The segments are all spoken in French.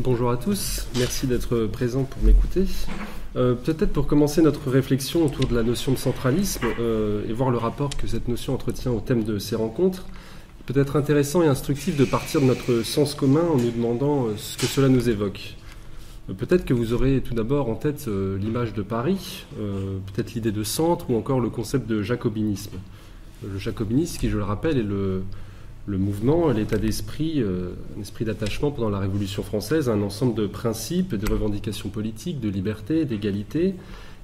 Bonjour à tous, merci d'être présents pour m'écouter. Peut-être pour commencer notre réflexion autour de la notion de centralisme et voir le rapport que cette notion entretient au thème de ces rencontres, peut-être intéressant et instructif de partir de notre sens commun en nous demandant ce que cela nous évoque. Peut-être que vous aurez tout d'abord en tête l'image de Paris, peut-être l'idée de centre ou encore le concept de jacobinisme. Le jacobinisme, qui je le rappelle, est le mouvement, l'état d'esprit, un esprit d'attachement pendant la Révolution française, un ensemble de principes, de revendications politiques, de liberté, d'égalité,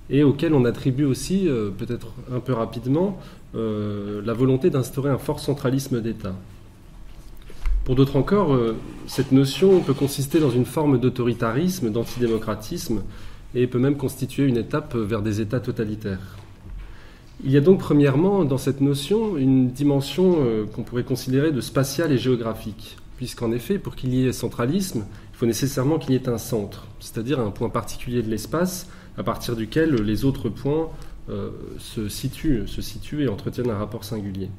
et auquel on attribue aussi, peut-être un peu rapidement, la volonté d'instaurer un fort centralisme d'État. Pour d'autres encore, cette notion peut consister dans une forme d'autoritarisme, d'antidémocratisme, et peut même constituer une étape vers des États totalitaires. Il y a donc premièrement dans cette notion une dimension qu'on pourrait considérer de spatiale et géographique, puisqu'en effet, pour qu'il y ait centralisme, il faut nécessairement qu'il y ait un centre, c'est-à-dire un point particulier de l'espace à partir duquel les autres points se situent et entretiennent un rapport singulier.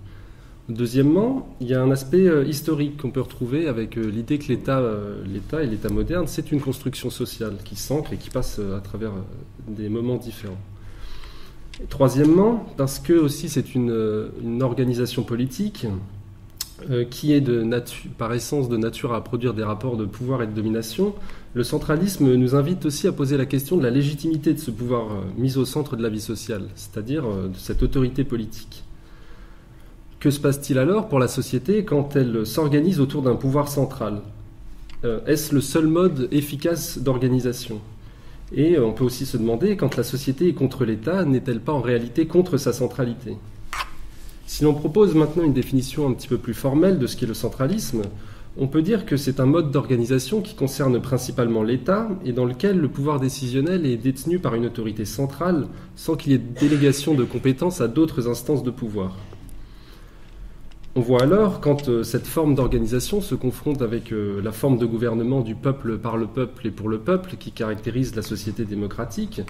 Deuxièmement, il y a un aspect historique qu'on peut retrouver avec l'idée que l'État et l'État moderne, c'est une construction sociale qui s'ancre et qui passe à travers des moments différents. Et troisièmement, parce que aussi c'est une organisation politique qui est par essence de nature à produire des rapports de pouvoir et de domination, le centralisme nous invite aussi à poser la question de la légitimité de ce pouvoir mis au centre de la vie sociale, c'est-à-dire de cette autorité politique. Que se passe-t-il alors pour la société quand elle s'organise autour d'un pouvoir central ? Est-ce le seul mode efficace d'organisation ? Et on peut aussi se demander, quand la société est contre l'État, n'est-elle pas en réalité contre sa centralité ? Si l'on propose maintenant une définition un petit peu plus formelle de ce qu'est le centralisme, on peut dire que c'est un mode d'organisation qui concerne principalement l'État et dans lequel le pouvoir décisionnel est détenu par une autorité centrale sans qu'il y ait de délégation de compétences à d'autres instances de pouvoir. On voit alors, quand cette forme d'organisation se confronte avec la forme de gouvernement du peuple par le peuple et pour le peuple qui caractérise la société démocratique,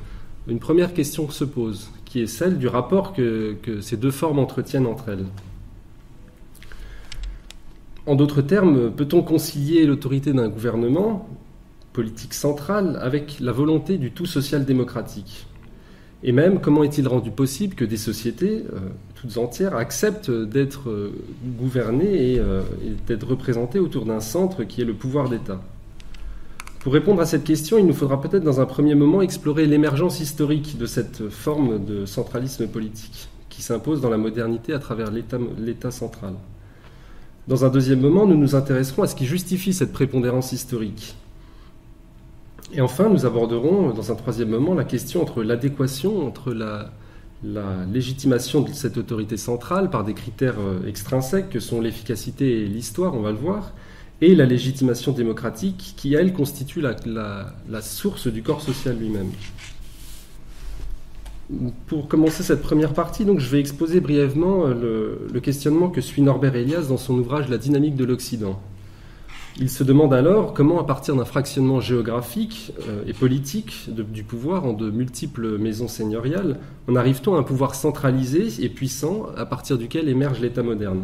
une première question se pose, qui est celle du rapport que ces deux formes entretiennent entre elles. En d'autres termes, peut-on concilier l'autorité d'un gouvernement politique central avec la volonté du tout social-démocratique ? Et même, comment est-il rendu possible que des sociétés, toutes entières, acceptent d'être gouvernées et d'être représentées autour d'un centre qui est le pouvoir d'État ? Pour répondre à cette question, il nous faudra peut-être dans un premier moment explorer l'émergence historique de cette forme de centralisme politique qui s'impose dans la modernité à travers l'État central. Dans un deuxième moment, nous nous intéresserons à ce qui justifie cette prépondérance historique. Et enfin, nous aborderons dans un troisième moment la question entre l'adéquation entre la légitimation de cette autorité centrale par des critères extrinsèques que sont l'efficacité et l'histoire, on va le voir, et la légitimation démocratique qui, elle, constitue la source du corps social lui-même. Pour commencer cette première partie, donc, je vais exposer brièvement le questionnement que suit Norbert Elias dans son ouvrage « La dynamique de l'Occident ». Il se demande alors comment, à partir d'un fractionnement géographique et politique du pouvoir en de multiples maisons seigneuriales, en arrive-t-on à un pouvoir centralisé et puissant à partir duquel émerge l'État moderne.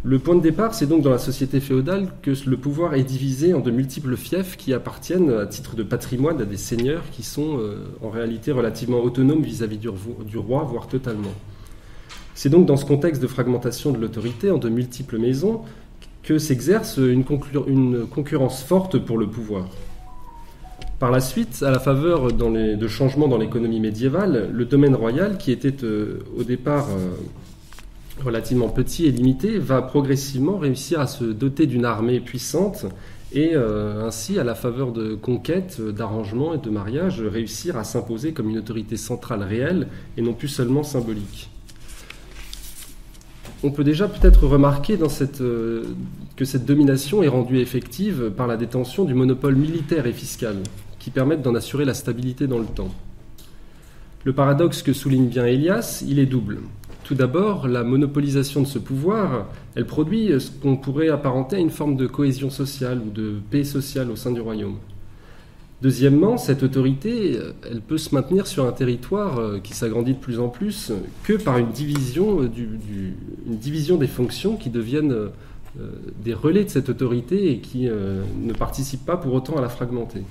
Le point de départ, c'est donc dans la société féodale que le pouvoir est divisé en de multiples fiefs qui appartiennent à titre de patrimoine à des seigneurs qui sont en réalité relativement autonomes vis-à-vis du roi, voire totalement. C'est donc dans ce contexte de fragmentation de l'autorité en de multiples maisons que s'exerce une concurrence forte pour le pouvoir. Par la suite, à la faveur de changements dans l'économie médiévale, le domaine royal, qui était au départ relativement petit et limité, va progressivement réussir à se doter d'une armée puissante et ainsi, à la faveur de conquêtes, d'arrangements et de mariages, réussir à s'imposer comme une autorité centrale réelle et non plus seulement symbolique. On peut déjà peut-être remarquer que cette domination est rendue effective par la détention du monopole militaire et fiscal, qui permettent d'en assurer la stabilité dans le temps. Le paradoxe que souligne bien Elias, il est double. Tout d'abord, la monopolisation de ce pouvoir, elle produit ce qu'on pourrait apparenter à une forme de cohésion sociale ou de paix sociale au sein du royaume. Deuxièmement, cette autorité, elle peut se maintenir sur un territoire qui s'agrandit de plus en plus que par une division des fonctions qui deviennent des relais de cette autorité et qui ne participent pas pour autant à la fragmenter.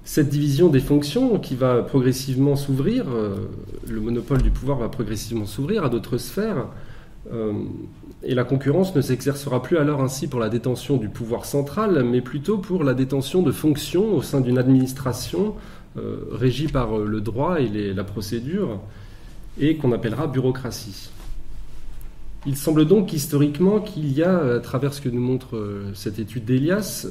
Cette division des fonctions qui va progressivement s'ouvrir, le monopole du pouvoir va progressivement s'ouvrir à d'autres sphères, et la concurrence ne s'exercera plus alors ainsi pour la détention du pouvoir central, mais plutôt pour la détention de fonctions au sein d'une administration régie par le droit et la procédure, et qu'on appellera bureaucratie. Il semble donc historiquement qu'il y a, à travers ce que nous montre cette étude d'Elias,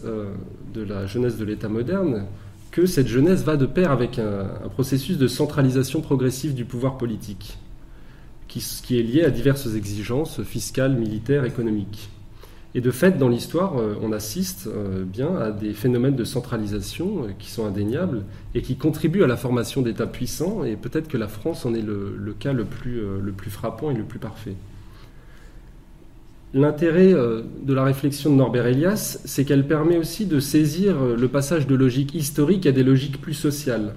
de la jeunesse de l'État moderne, que cette jeunesse va de pair avec un processus de centralisation progressive du pouvoir politique, qui est lié à diverses exigences fiscales, militaires, économiques. Et de fait, dans l'histoire, on assiste bien à des phénomènes de centralisation qui sont indéniables et qui contribuent à la formation d'États puissants, et peut-être que la France en est le cas le plus frappant et le plus parfait. L'intérêt de la réflexion de Norbert Elias, c'est qu'elle permet aussi de saisir le passage de logiques historiques à des logiques plus sociales.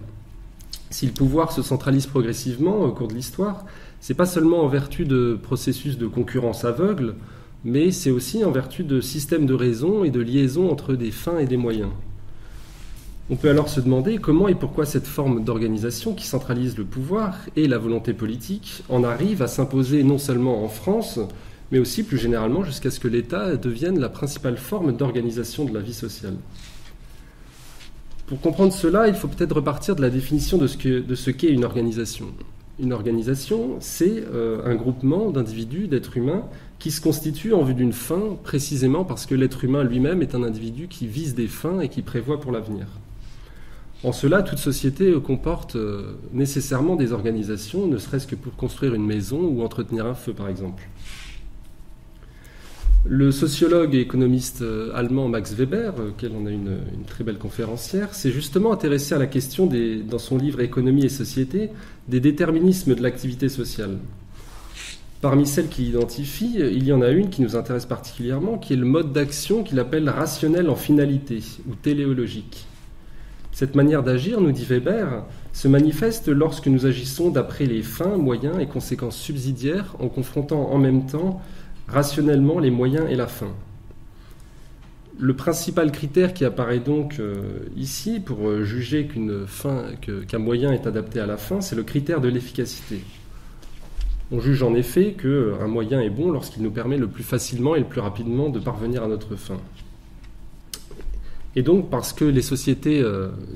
Si le pouvoir se centralise progressivement au cours de l'histoire, c'est pas seulement en vertu de processus de concurrence aveugle, mais c'est aussi en vertu de systèmes de raison et de liaison entre des fins et des moyens. On peut alors se demander comment et pourquoi cette forme d'organisation qui centralise le pouvoir et la volonté politique en arrive à s'imposer non seulement en France, mais aussi plus généralement jusqu'à ce que l'État devienne la principale forme d'organisation de la vie sociale. Pour comprendre cela, il faut peut-être repartir de la définition de ce qu'est une organisation. Une organisation, c'est un groupement d'individus, d'êtres humains, qui se constitue en vue d'une fin, précisément parce que l'être humain lui-même est un individu qui vise des fins et qui prévoit pour l'avenir. En cela, toute société comporte nécessairement des organisations, ne serait-ce que pour construire une maison ou entretenir un feu, par exemple. Le sociologue et économiste allemand Max Weber, auquel on a une très belle conférencière, s'est justement intéressé à la question, dans son livre Économie et société, des déterminismes de l'activité sociale. Parmi celles qu'il identifie, il y en a une qui nous intéresse particulièrement, qui est le mode d'action qu'il appelle rationnel en finalité, ou téléologique. Cette manière d'agir, nous dit Weber, se manifeste lorsque nous agissons d'après les fins, moyens et conséquences subsidiaires, en confrontant en même temps rationnellement les moyens et la fin. Le principal critère qui apparaît donc ici pour juger qu'un moyen est adapté à la fin, c'est le critère de l'efficacité. On juge en effet qu'un moyen est bon lorsqu'il nous permet le plus facilement et le plus rapidement de parvenir à notre fin. Et donc, parce que les sociétés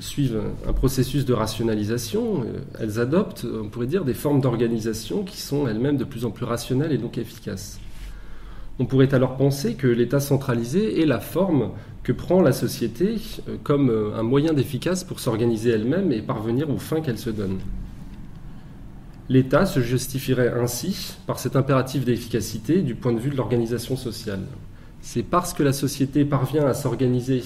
suivent un processus de rationalisation, elles adoptent, on pourrait dire, des formes d'organisation qui sont elles-mêmes de plus en plus rationnelles et donc efficaces. On pourrait alors penser que l'État centralisé est la forme que prend la société comme un moyen d'efficace pour s'organiser elle-même et parvenir aux fins qu'elle se donne. L'État se justifierait ainsi par cet impératif d'efficacité du point de vue de l'organisation sociale. C'est parce que la société parvient à s'organiser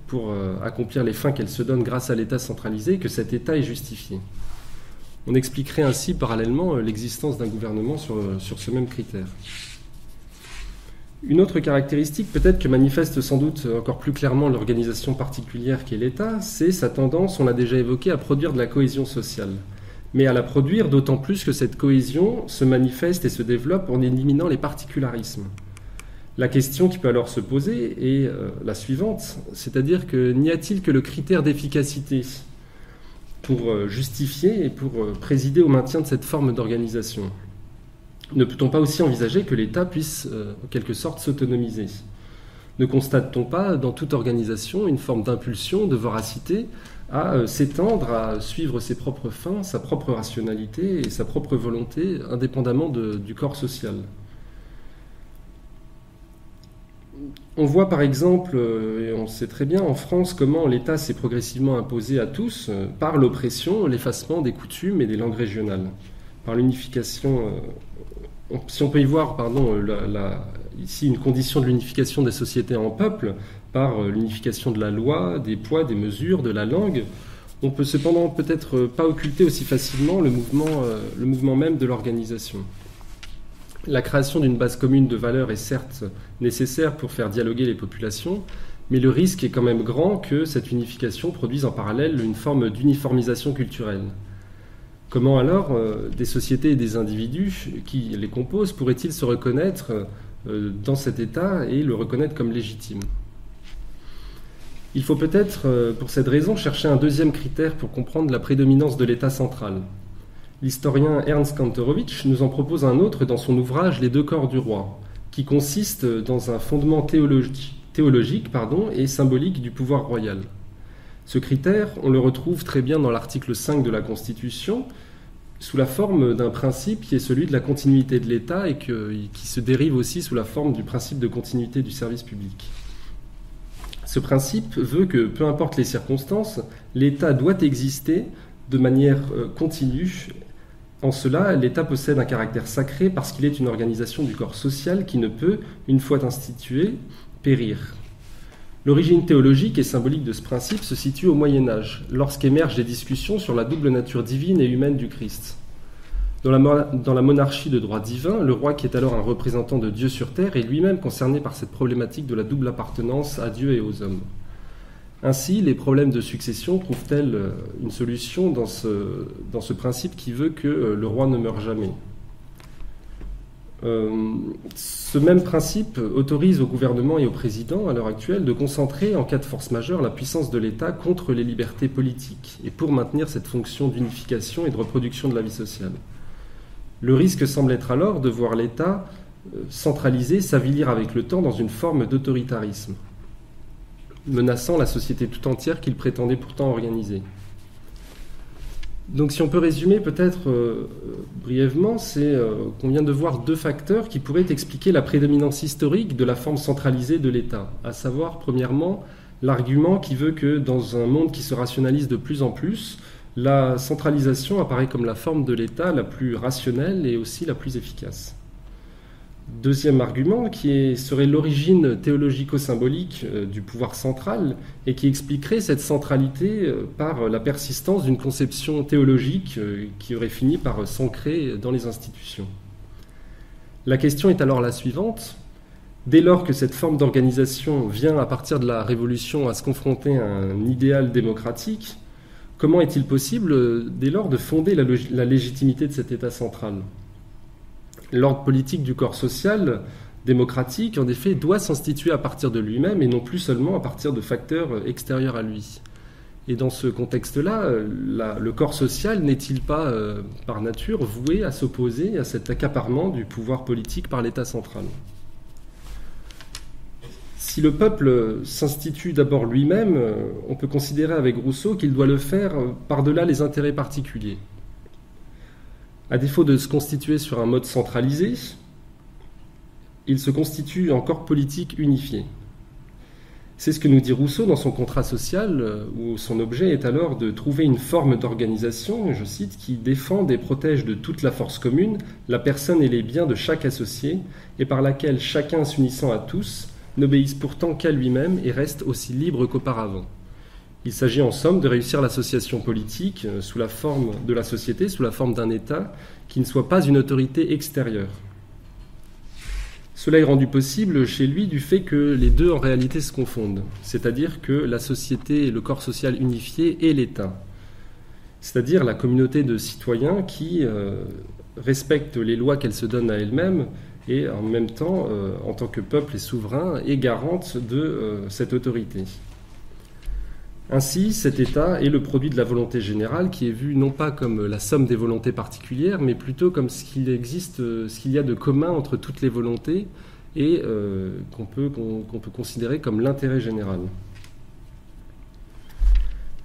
pour accomplir les fins qu'elle se donne grâce à l'État centralisé que cet État est justifié. On expliquerait ainsi parallèlement l'existence d'un gouvernement sur ce même critère. Une autre caractéristique peut-être que manifeste sans doute encore plus clairement l'organisation particulière qu'est l'État, c'est sa tendance, on l'a déjà évoqué, à produire de la cohésion sociale. Mais à la produire d'autant plus que cette cohésion se manifeste et se développe en éliminant les particularismes. La question qui peut alors se poser est la suivante, c'est-à-dire que n'y a-t-il que le critère d'efficacité pour justifier et pour présider au maintien de cette forme d'organisation? Ne peut-on pas aussi envisager que l'État puisse, en quelque sorte, s'autonomiser? Ne constate-t-on pas dans toute organisation une forme d'impulsion, de voracité à s'étendre, à suivre ses propres fins, sa propre rationalité et sa propre volonté, indépendamment du corps social? On voit par exemple, et on sait très bien en France, comment l'État s'est progressivement imposé à tous par l'oppression, l'effacement des coutumes et des langues régionales, par l'unification. Si on peut y voir, ici une condition de l'unification des sociétés en peuples, par l'unification de la loi, des poids, des mesures, de la langue, on peut cependant peut-être pas occulter aussi facilement le mouvement même de l'organisation. La création d'une base commune de valeurs est certes nécessaire pour faire dialoguer les populations, mais le risque est quand même grand que cette unification produise en parallèle une forme d'uniformisation culturelle. Comment alors des sociétés et des individus qui les composent pourraient-ils se reconnaître dans cet État et le reconnaître comme légitime ? Il faut peut-être, pour cette raison, chercher un deuxième critère pour comprendre la prédominance de l'État central. L'historien Ernst Kantorowicz nous en propose un autre dans son ouvrage « Les deux corps du roi », qui consiste dans un fondement théologique et symbolique du pouvoir royal. Ce critère, on le retrouve très bien dans l'article 5 de la Constitution, sous la forme d'un principe qui est celui de la continuité de l'État et qui se dérive aussi sous la forme du principe de continuité du service public. Ce principe veut que, peu importe les circonstances, l'État doit exister de manière continue. En cela, l'État possède un caractère sacré parce qu'il est une organisation du corps social qui ne peut, une fois institué, périr. L'origine théologique et symbolique de ce principe se situe au Moyen-Âge, lorsqu'émergent des discussions sur la double nature divine et humaine du Christ. Dans la monarchie de droit divin, le roi, qui est alors un représentant de Dieu sur terre, est lui-même concerné par cette problématique de la double appartenance à Dieu et aux hommes. Ainsi, les problèmes de succession trouvent-elles une solution dans ce principe qui veut que le roi ne meure jamais ? Ce même principe autorise au gouvernement et au président, à l'heure actuelle, de concentrer, en cas de force majeure, la puissance de l'État contre les libertés politiques, et pour maintenir cette fonction d'unification et de reproduction de la vie sociale. Le risque semble être alors de voir l'État centralisé s'avilir avec le temps dans une forme d'autoritarisme, menaçant la société tout entière qu'il prétendait pourtant organiser. Donc si on peut résumer peut-être brièvement, c'est qu'on vient de voir deux facteurs qui pourraient expliquer la prédominance historique de la forme centralisée de l'État, à savoir premièrement l'argument qui veut que dans un monde qui se rationalise de plus en plus, la centralisation apparaît comme la forme de l'État la plus rationnelle et aussi la plus efficace. Deuxième argument, serait l'origine théologico-symbolique du pouvoir central et qui expliquerait cette centralité par la persistance d'une conception théologique qui aurait fini par s'ancrer dans les institutions. La question est alors la suivante. Dès lors que cette forme d'organisation vient à partir de la Révolution à se confronter à un idéal démocratique, comment est-il possible dès lors de fonder la légitimité de cet État central ? L'ordre politique du corps social démocratique, en effet, doit s'instituer à partir de lui-même et non plus seulement à partir de facteurs extérieurs à lui. Et dans ce contexte-là, le corps social n'est-il pas, par nature, voué à s'opposer à cet accaparement du pouvoir politique par l'État central ? Si le peuple s'institue d'abord lui-même, on peut considérer avec Rousseau qu'il doit le faire par-delà les intérêts particuliers. À défaut de se constituer sur un mode centralisé, il se constitue en corps politique unifié. C'est ce que nous dit Rousseau dans son contrat social, où son objet est alors de trouver une forme d'organisation, je cite, qui défende et protège de toute la force commune la personne et les biens de chaque associé, et par laquelle chacun s'unissant à tous n'obéisse pourtant qu'à lui-même et reste aussi libre qu'auparavant. Il s'agit en somme de réussir l'association politique sous la forme de la société, sous la forme d'un État qui ne soit pas une autorité extérieure. Cela est rendu possible chez lui du fait que les deux en réalité se confondent, c'est-à-dire que la société et le corps social unifié est l'État, c'est-à-dire la communauté de citoyens qui respectent les lois qu'elle se donne à elle-même et en même temps, en tant que peuple et souverain, est garante de cette autorité. Ainsi, cet État est le produit de la volonté générale qui est vu non pas comme la somme des volontés particulières, mais plutôt comme ce qu'il y a de commun entre toutes les volontés et qu'on peut considérer comme l'intérêt général.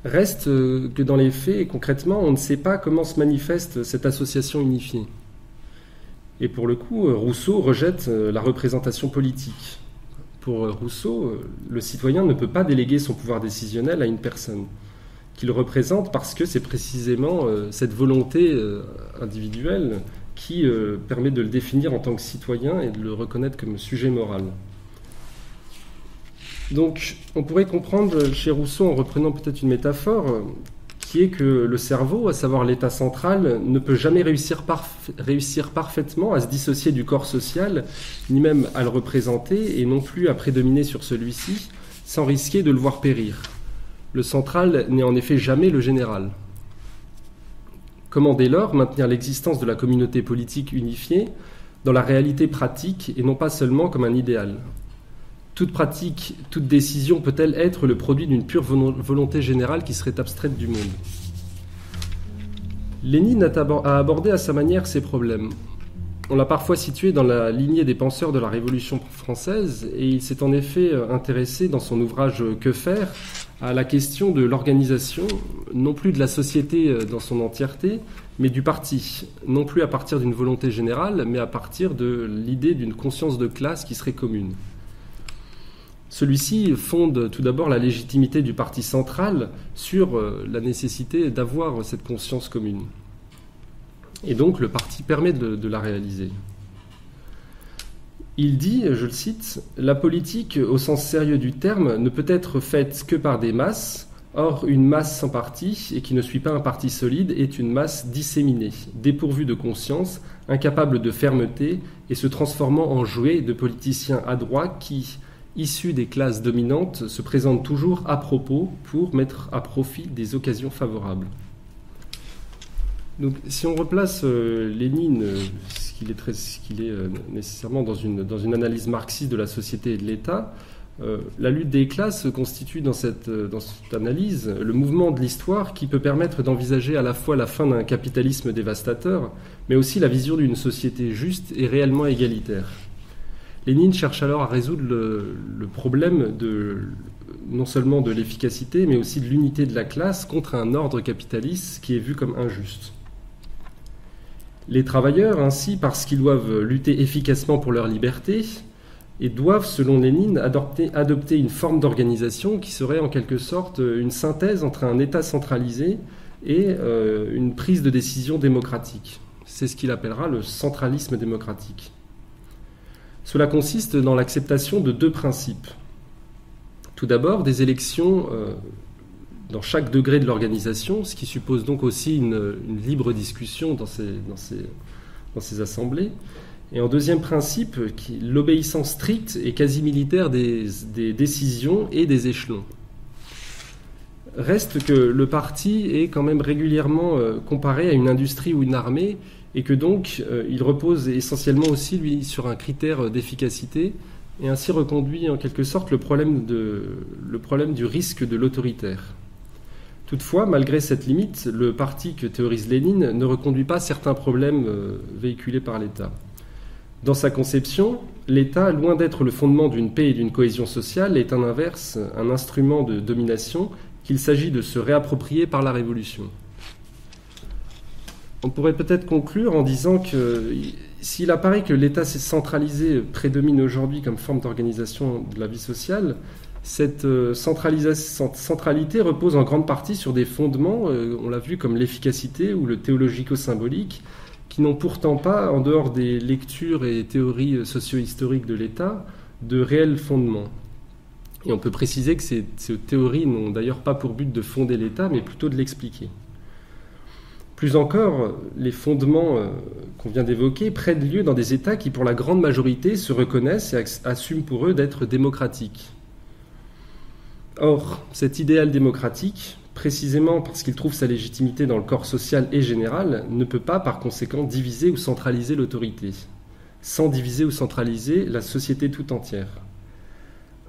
Reste que dans les faits, et concrètement, on ne sait pas comment se manifeste cette association unifiée. Et pour le coup, Rousseau rejette la représentation politique. Pour Rousseau, le citoyen ne peut pas déléguer son pouvoir décisionnel à une personne qu'il représente parce que c'est précisément cette volonté individuelle qui permet de le définir en tant que citoyen et de le reconnaître comme sujet moral. Donc, on pourrait comprendre chez Rousseau, en reprenant peut-être une métaphore, qui est que le cerveau, à savoir l'état central, ne peut jamais réussir parfaitement à se dissocier du corps social, ni même à le représenter, et non plus à prédominer sur celui-ci, sans risquer de le voir périr. Le central n'est en effet jamais le général. Comment dès lors maintenir l'existence de la communauté politique unifiée dans la réalité pratique et non pas seulement comme un idéal? Toute pratique, toute décision peut-elle être le produit d'une pure volonté générale qui serait abstraite du monde? Lénine a abordé à sa manière ces problèmes. On l'a parfois situé dans la lignée des penseurs de la Révolution française, et il s'est en effet intéressé dans son ouvrage « Que faire ?» à la question de l'organisation, non plus de la société dans son entièreté, mais du parti, non plus à partir d'une volonté générale, mais à partir de l'idée d'une conscience de classe qui serait commune. Celui-ci fonde tout d'abord la légitimité du parti central sur la nécessité d'avoir cette conscience commune. Et donc le parti permet de la réaliser. Il dit, je le cite, « La politique, au sens sérieux du terme, ne peut être faite que par des masses. Or, une masse sans parti, et qui ne suit pas un parti solide, est une masse disséminée, dépourvue de conscience, incapable de fermeté, et se transformant en jouet de politiciens adroits qui, issus des classes dominantes, se présentent toujours à propos pour mettre à profit des occasions favorables. » Donc, si on replace Lénine, ce qu'il est nécessairement dans une analyse marxiste de la société et de l'État, la lutte des classes constitue dans cette analyse le mouvement de l'histoire qui peut permettre d'envisager à la fois la fin d'un capitalisme dévastateur, mais aussi la vision d'une société juste et réellement égalitaire. Lénine cherche alors à résoudre le problème non seulement de l'efficacité, mais aussi de l'unité de la classe contre un ordre capitaliste qui est vu comme injuste. Les travailleurs, ainsi, parce qu'ils doivent lutter efficacement pour leur liberté, et doivent, selon Lénine, adopter une forme d'organisation qui serait en quelque sorte une synthèse entre un État centralisé et une prise de décision démocratique. C'est ce qu'il appellera le centralisme démocratique. Cela consiste dans l'acceptation de deux principes. Tout d'abord, des élections dans chaque degré de l'organisation, ce qui suppose donc aussi une libre discussion dans ces assemblées. Et en deuxième principe, l'obéissance stricte et quasi militaire des décisions et des échelons. Reste que le parti est quand même régulièrement comparé à une industrie ou une armée, et que donc il repose essentiellement aussi, lui, sur un critère d'efficacité, et ainsi reconduit en quelque sorte le problème du risque de l'autoritaire. Toutefois, malgré cette limite, le parti que théorise Lénine ne reconduit pas certains problèmes véhiculés par l'État. Dans sa conception, l'État, loin d'être le fondement d'une paix et d'une cohésion sociale, est à l'inverse un instrument de domination qu'il s'agit de se réapproprier par la révolution. On pourrait peut-être conclure en disant que s'il apparaît que l'État centralisé prédomine aujourd'hui comme forme d'organisation de la vie sociale, cette centralité repose en grande partie sur des fondements, on l'a vu, comme l'efficacité ou le théologico-symbolique, qui n'ont pourtant pas, en dehors des lectures et théories socio-historiques de l'État, de réels fondements. Et on peut préciser que ces théories n'ont d'ailleurs pas pour but de fonder l'État, mais plutôt de l'expliquer. Plus encore, les fondements qu'on vient d'évoquer prennent lieu dans des États qui, pour la grande majorité, se reconnaissent et assument pour eux d'être démocratiques. Or, cet idéal démocratique, précisément parce qu'il trouve sa légitimité dans le corps social et général, ne peut pas, par conséquent, diviser ou centraliser l'autorité, sans diviser ou centraliser la société tout entière.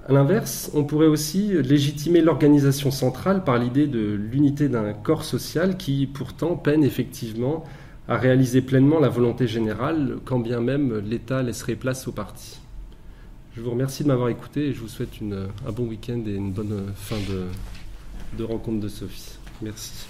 A l'inverse, on pourrait aussi légitimer l'organisation centrale par l'idée de l'unité d'un corps social qui, pourtant, peine effectivement à réaliser pleinement la volonté générale, quand bien même l'État laisserait place au parti. Je vous remercie de m'avoir écouté et je vous souhaite un bon week-end et une bonne fin de rencontre de Sophie. Merci.